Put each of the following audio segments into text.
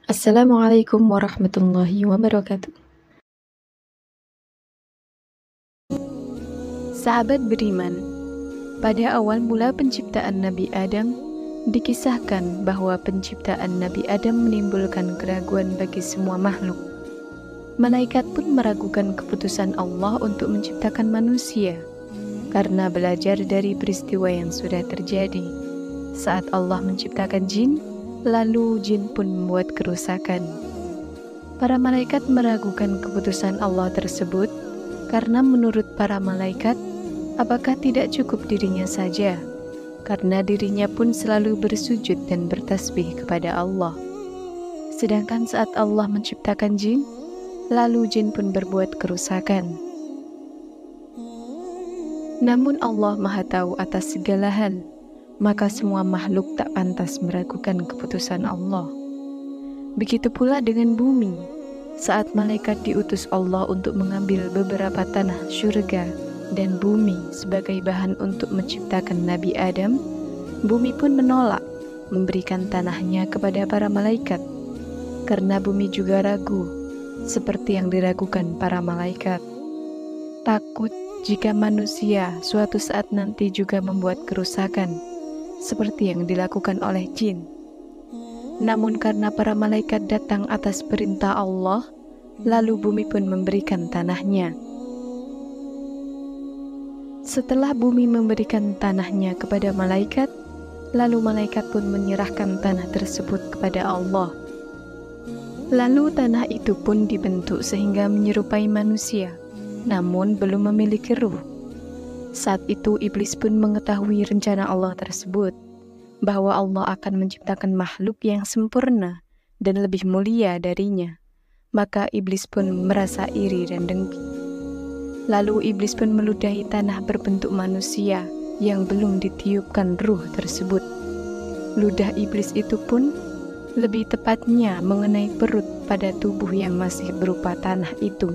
Assalamualaikum warahmatullahi wabarakatuh. Sahabat beriman, pada awal mula penciptaan Nabi Adam, dikisahkan bahwa penciptaan Nabi Adam menimbulkan keraguan bagi semua makhluk. Malaikat pun meragukan keputusan Allah untuk menciptakan manusia, karena belajar dari peristiwa yang sudah terjadi. Saat Allah menciptakan jin, lalu jin pun membuat kerusakan. Para malaikat meragukan keputusan Allah tersebut, karena menurut para malaikat, apakah tidak cukup dirinya saja? Karena dirinya pun selalu bersujud dan bertasbih kepada Allah. Sedangkan saat Allah menciptakan jin, lalu jin pun berbuat kerusakan. Namun Allah Maha Tahu atas segala hal, maka semua makhluk tak pantas meragukan keputusan Allah. Begitu pula dengan bumi. Saat malaikat diutus Allah untuk mengambil beberapa tanah syurga dan bumi sebagai bahan untuk menciptakan Nabi Adam, bumi pun menolak memberikan tanahnya kepada para malaikat, karena bumi juga ragu, seperti yang diragukan para malaikat. Takut jika manusia suatu saat nanti juga membuat kerusakan, seperti yang dilakukan oleh jin. Namun karena para malaikat datang atas perintah Allah, lalu bumi pun memberikan tanahnya. Setelah bumi memberikan tanahnya kepada malaikat, lalu malaikat pun menyerahkan tanah tersebut kepada Allah. Lalu tanah itu pun dibentuk sehingga menyerupai manusia, namun belum memiliki ruh. Saat itu iblis pun mengetahui rencana Allah tersebut, bahwa Allah akan menciptakan makhluk yang sempurna dan lebih mulia darinya. Maka iblis pun merasa iri dan dengki. Lalu iblis pun meludahi tanah berbentuk manusia yang belum ditiupkan ruh tersebut. Ludah iblis itu pun lebih tepatnya mengenai perut pada tubuh yang masih berupa tanah itu.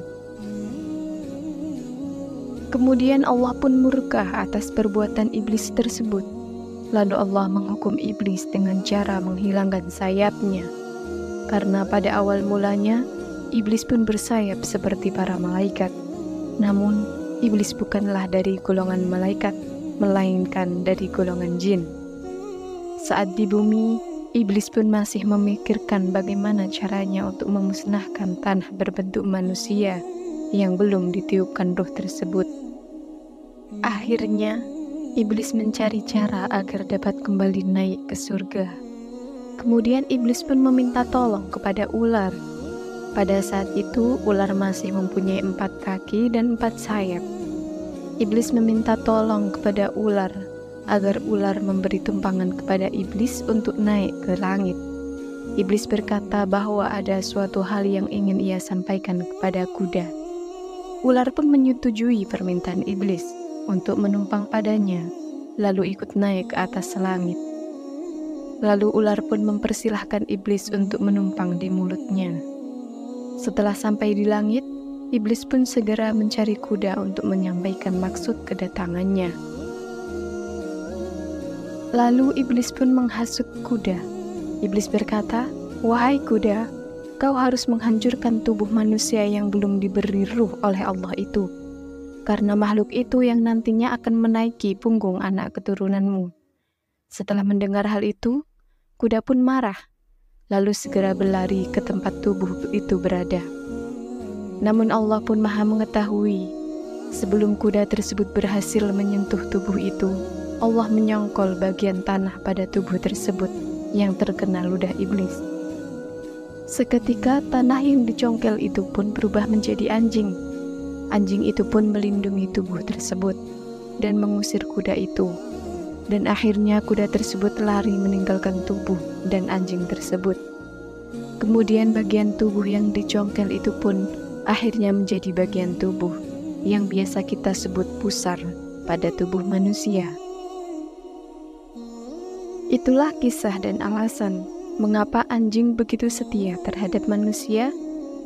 Kemudian Allah pun murka atas perbuatan iblis tersebut. Lalu Allah menghukum iblis dengan cara menghilangkan sayapnya. Karena pada awal mulanya, iblis pun bersayap seperti para malaikat. Namun, iblis bukanlah dari golongan malaikat, melainkan dari golongan jin. Saat di bumi, iblis pun masih memikirkan bagaimana caranya untuk memusnahkan tanah berbentuk manusia yang belum ditiupkan ruh tersebut. Akhirnya, iblis mencari cara agar dapat kembali naik ke surga. Kemudian iblis pun meminta tolong kepada ular. Pada saat itu, ular masih mempunyai 4 kaki dan 4 sayap. Iblis meminta tolong kepada ular, agar ular memberi tumpangan kepada iblis untuk naik ke langit. Iblis berkata bahwa ada suatu hal yang ingin ia sampaikan kepada kuda. Ular pun menyetujui permintaan iblis untuk menumpang padanya, lalu ikut naik ke atas langit. Lalu ular pun mempersilahkan iblis untuk menumpang di mulutnya. Setelah sampai di langit, iblis pun segera mencari kuda untuk menyampaikan maksud kedatangannya. Lalu iblis pun menghasut kuda. Iblis berkata, "Wahai kuda, kau harus menghancurkan tubuh manusia yang belum diberi ruh oleh Allah itu, karena makhluk itu yang nantinya akan menaiki punggung anak keturunanmu." Setelah mendengar hal itu, kuda pun marah, lalu segera berlari ke tempat tubuh itu berada. Namun Allah pun Maha mengetahui, sebelum kuda tersebut berhasil menyentuh tubuh itu, Allah menyongkol bagian tanah pada tubuh tersebut yang terkena ludah iblis. Seketika tanah yang dicongkel itu pun berubah menjadi anjing. Anjing itu pun melindungi tubuh tersebut dan mengusir kuda itu. Dan akhirnya kuda tersebut lari meninggalkan tubuh dan anjing tersebut. Kemudian bagian tubuh yang dicongkel itu pun akhirnya menjadi bagian tubuh yang biasa kita sebut pusar pada tubuh manusia. Itulah kisah dan alasan mengapa anjing begitu setia terhadap manusia,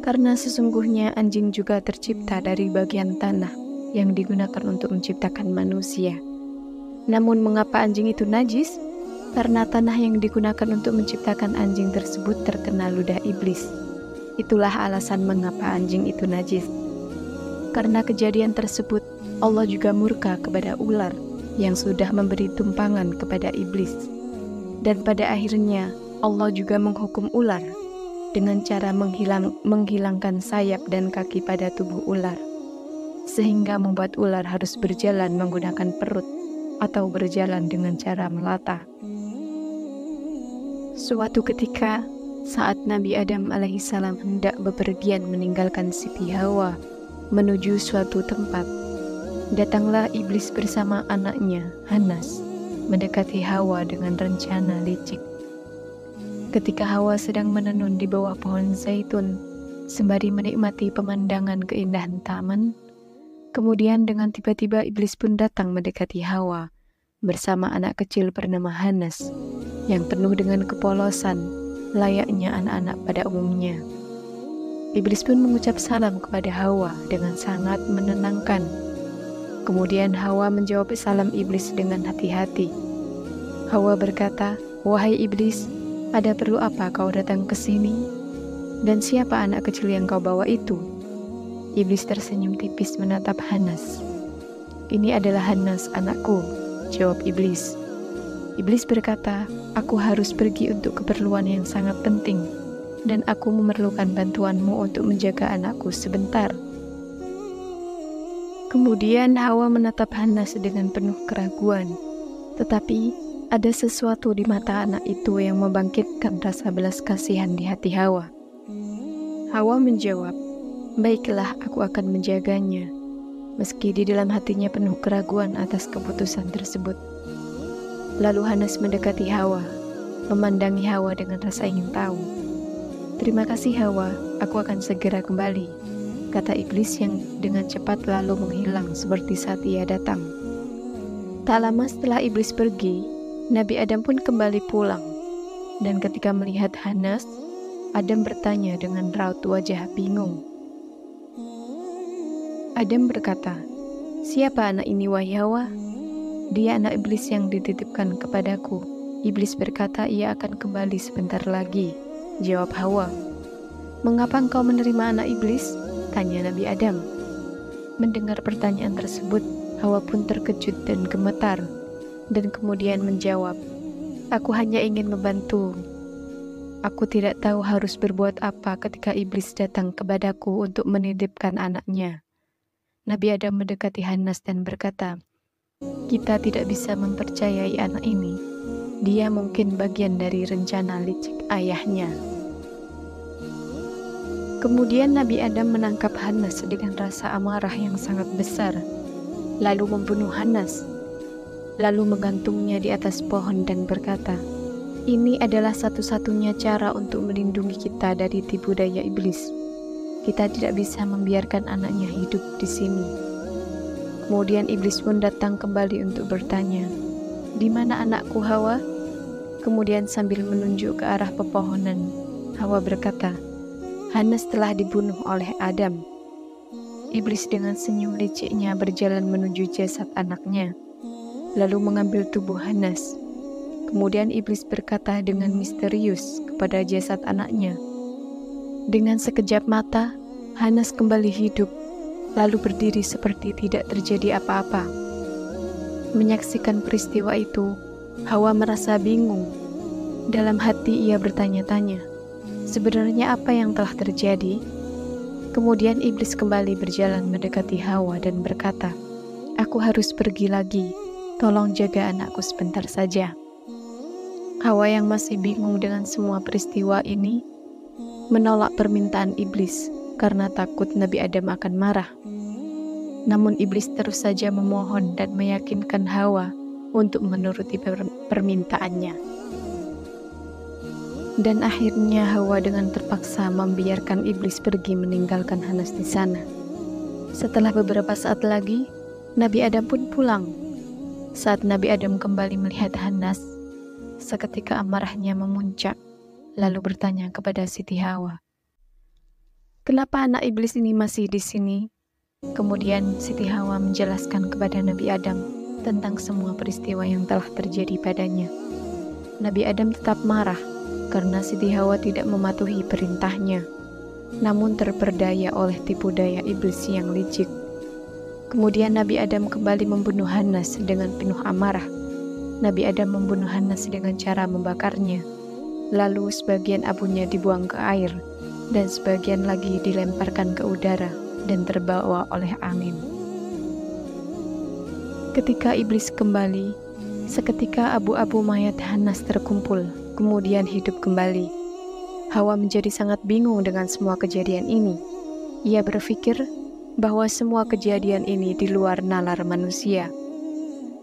karena sesungguhnya anjing juga tercipta dari bagian tanah yang digunakan untuk menciptakan manusia. Namun mengapa anjing itu najis? Karena tanah yang digunakan untuk menciptakan anjing tersebut terkena ludah iblis. Itulah alasan mengapa anjing itu najis. Karena kejadian tersebut, Allah juga murka kepada ular yang sudah memberi tumpangan kepada iblis. Dan pada akhirnya, Allah juga menghukum ular dengan cara menghilangkan sayap dan kaki pada tubuh ular, sehingga membuat ular harus berjalan menggunakan perut atau berjalan dengan cara melata. Suatu ketika, saat Nabi Adam alaihissalam hendak bepergian meninggalkan Siti Hawa menuju suatu tempat, datanglah iblis bersama anaknya, Hanas, mendekati Hawa dengan rencana licik. Ketika Hawa sedang menenun di bawah pohon zaitun, sembari menikmati pemandangan keindahan taman, kemudian dengan tiba-tiba iblis pun datang mendekati Hawa bersama anak kecil bernama Hanas yang penuh dengan kepolosan layaknya anak-anak pada umumnya. Iblis pun mengucap salam kepada Hawa dengan sangat menenangkan. Kemudian Hawa menjawab salam iblis dengan hati-hati. Hawa berkata, "Wahai iblis, ada perlu apa kau datang ke sini? Dan siapa anak kecil yang kau bawa itu?" Iblis tersenyum tipis menatap Hanas. "Ini adalah Hanas, anakku," jawab iblis. Iblis berkata, "Aku harus pergi untuk keperluan yang sangat penting, dan aku memerlukan bantuanmu untuk menjaga anakku sebentar." Kemudian Hawa menatap Hanas dengan penuh keraguan, tetapi ada sesuatu di mata anak itu yang membangkitkan rasa belas kasihan di hati Hawa. Hawa menjawab, "Baiklah, aku akan menjaganya," meski di dalam hatinya penuh keraguan atas keputusan tersebut. Lalu Hanas mendekati Hawa, memandangi Hawa dengan rasa ingin tahu. "Terima kasih Hawa, aku akan segera kembali," kata iblis yang dengan cepat lalu menghilang seperti saat ia datang. Tak lama setelah iblis pergi, Nabi Adam pun kembali pulang. Dan ketika melihat Hanas, Adam bertanya dengan raut wajah bingung. Adam berkata, "Siapa anak ini wahai Hawa?" "Dia anak iblis yang dititipkan kepadaku." Iblis berkata ia akan kembali sebentar lagi, jawab Hawa. "Mengapa engkau menerima anak iblis?" tanya Nabi Adam. Mendengar pertanyaan tersebut, Hawa pun terkejut dan gemetar, dan kemudian menjawab, "Aku hanya ingin membantu. Aku tidak tahu harus berbuat apa ketika iblis datang kepadaku untuk menitipkan anaknya." Nabi Adam mendekati Hanas dan berkata, "Kita tidak bisa mempercayai anak ini. Dia mungkin bagian dari rencana licik ayahnya." Kemudian Nabi Adam menangkap Hanas dengan rasa amarah yang sangat besar, lalu membunuh Hanas, lalu menggantungnya di atas pohon dan berkata, "Ini adalah satu-satunya cara untuk melindungi kita dari tipu daya iblis. Kita tidak bisa membiarkan anaknya hidup di sini." Kemudian iblis pun datang kembali untuk bertanya, "Di mana anakku Hawa?" Kemudian sambil menunjuk ke arah pepohonan, Hawa berkata, "Hanas telah dibunuh oleh Adam." Iblis dengan senyum liciknya berjalan menuju jasad anaknya, lalu mengambil tubuh Hanas. Kemudian iblis berkata dengan misterius kepada jasad anaknya. Dengan sekejap mata, Hanas kembali hidup, lalu berdiri seperti tidak terjadi apa-apa. Menyaksikan peristiwa itu, Hawa merasa bingung. Dalam hati ia bertanya-tanya, sebenarnya apa yang telah terjadi? Kemudian iblis kembali berjalan mendekati Hawa dan berkata, "Aku harus pergi lagi, tolong jaga anakku sebentar saja." Hawa yang masih bingung dengan semua peristiwa ini, menolak permintaan iblis karena takut Nabi Adam akan marah. Namun iblis terus saja memohon dan meyakinkan Hawa untuk menuruti permintaannya. Dan akhirnya Hawa dengan terpaksa membiarkan iblis pergi meninggalkan Hanas di sana. Setelah beberapa saat lagi, Nabi Adam pun pulang. Saat Nabi Adam kembali melihat Hanas, seketika amarahnya memuncak, lalu bertanya kepada Siti Hawa, "Kenapa anak iblis ini masih di sini?" Kemudian Siti Hawa menjelaskan kepada Nabi Adam tentang semua peristiwa yang telah terjadi padanya. Nabi Adam tetap marah karena Siti Hawa tidak mematuhi perintahnya, namun terperdaya oleh tipu daya iblis yang licik. Kemudian Nabi Adam kembali membunuh Hanas dengan penuh amarah. Nabi Adam membunuh Hanas dengan cara membakarnya. Lalu sebagian abunya dibuang ke air, dan sebagian lagi dilemparkan ke udara dan terbawa oleh angin. Ketika iblis kembali, seketika abu-abu mayat Hanas terkumpul, kemudian hidup kembali. Hawa menjadi sangat bingung dengan semua kejadian ini. Ia berpikir bahwa semua kejadian ini di luar nalar manusia.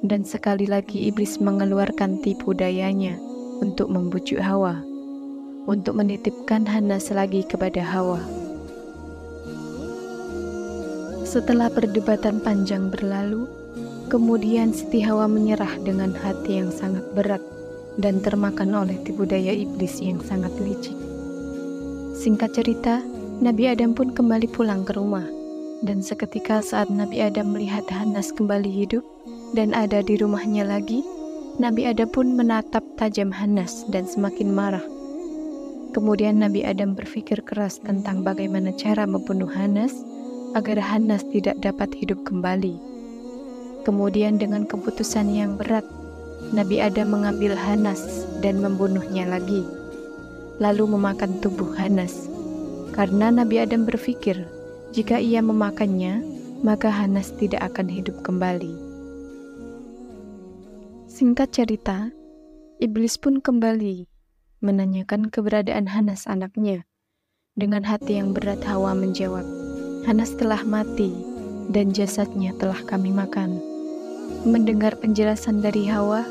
Dan sekali lagi iblis mengeluarkan tipu dayanya untuk membujuk Hawa, untuk menitipkan Hanas lagi kepada Hawa. Setelah perdebatan panjang berlalu, kemudian Siti Hawa menyerah dengan hati yang sangat berat dan termakan oleh tipu daya iblis yang sangat licik. Singkat cerita, Nabi Adam pun kembali pulang ke rumah, dan seketika saat Nabi Adam melihat Hanas kembali hidup dan ada di rumahnya lagi, Nabi Adam pun menatap tajam Hanas dan semakin marah. Kemudian Nabi Adam berpikir keras tentang bagaimana cara membunuh Hanas agar Hanas tidak dapat hidup kembali. Kemudian dengan keputusan yang berat, Nabi Adam mengambil Hanas dan membunuhnya lagi, lalu memakan tubuh Hanas. Karena Nabi Adam berpikir, jika ia memakannya, maka Hanas tidak akan hidup kembali. Singkat cerita, iblis pun kembali menanyakan keberadaan Hanas anaknya. Dengan hati yang berat Hawa menjawab, Hanas telah mati dan jasadnya telah kami makan. Mendengar penjelasan dari Hawa,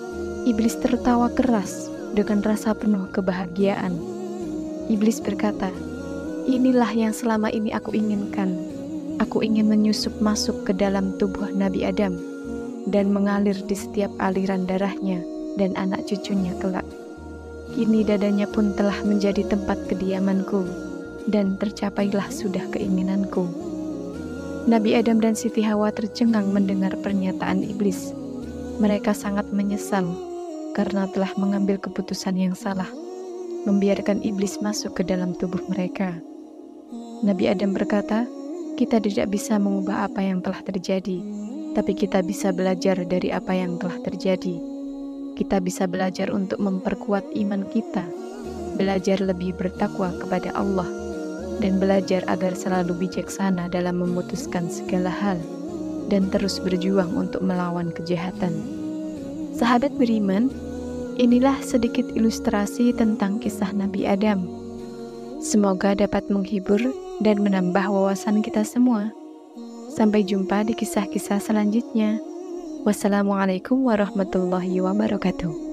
iblis tertawa keras dengan rasa penuh kebahagiaan. Iblis berkata, inilah yang selama ini aku inginkan. Aku ingin menyusup masuk ke dalam tubuh Nabi Adam dan mengalir di setiap aliran darahnya dan anak cucunya kelak. Kini dadanya pun telah menjadi tempat kediamanku, dan tercapailah sudah keinginanku. Nabi Adam dan Siti Hawa tercengang mendengar pernyataan iblis. Mereka sangat menyesal karena telah mengambil keputusan yang salah, membiarkan iblis masuk ke dalam tubuh mereka. Nabi Adam berkata, kita tidak bisa mengubah apa yang telah terjadi, tapi kita bisa belajar dari apa yang telah terjadi. Kita bisa belajar untuk memperkuat iman kita, belajar lebih bertakwa kepada Allah, dan belajar agar selalu bijaksana dalam memutuskan segala hal, dan terus berjuang untuk melawan kejahatan. Sahabat beriman, inilah sedikit ilustrasi tentang kisah Nabi Adam. Semoga dapat menghibur dan menambah wawasan kita semua. Sampai jumpa di kisah-kisah selanjutnya. Wassalamualaikum warahmatullahi wabarakatuh.